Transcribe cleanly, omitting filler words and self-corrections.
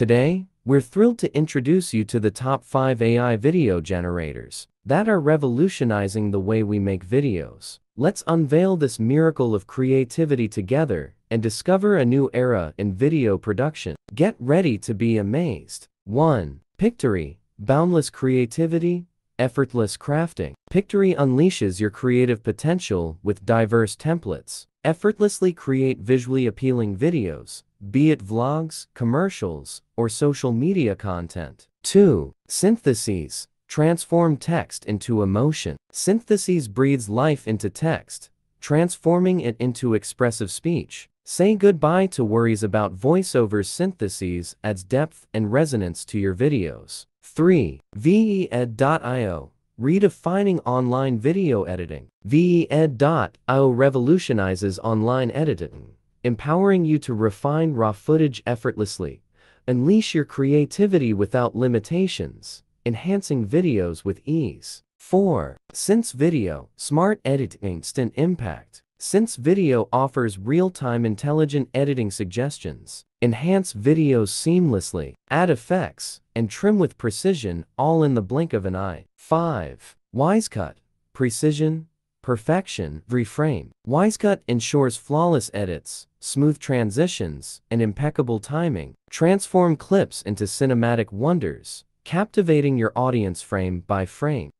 Today, we're thrilled to introduce you to the top 5 AI video generators that are revolutionizing the way we make videos. Let's unveil this miracle of creativity together and discover a new era in video production. Get ready to be amazed. 1. Pictory. Boundless creativity, effortless crafting. Pictory unleashes your creative potential with diverse templates. Effortlessly create visually appealing videos, be it vlogs, commercials, or social media content. 2. Syntheses. Transform text into emotion. Syntheses breathes life into text, transforming it into expressive speech. Say goodbye to worries about voiceovers. Syntheses adds depth and resonance to your videos. 3. VEEd.io. Redefining online video editing. VEEd.io revolutionizes online editing, empowering you to refine raw footage effortlessly. Unleash your creativity without limitations, enhancing videos with ease. 4. Sense Video. Smart editing, instant impact. Sense Video offers real-time intelligent editing suggestions. Enhance videos seamlessly, add effects, and trim with precision, all in the blink of an eye. 5. WiseCut. Precision, perfection, reframe. WiseCut ensures flawless edits, smooth transitions, and impeccable timing. Transform clips into cinematic wonders, captivating your audience frame by frame.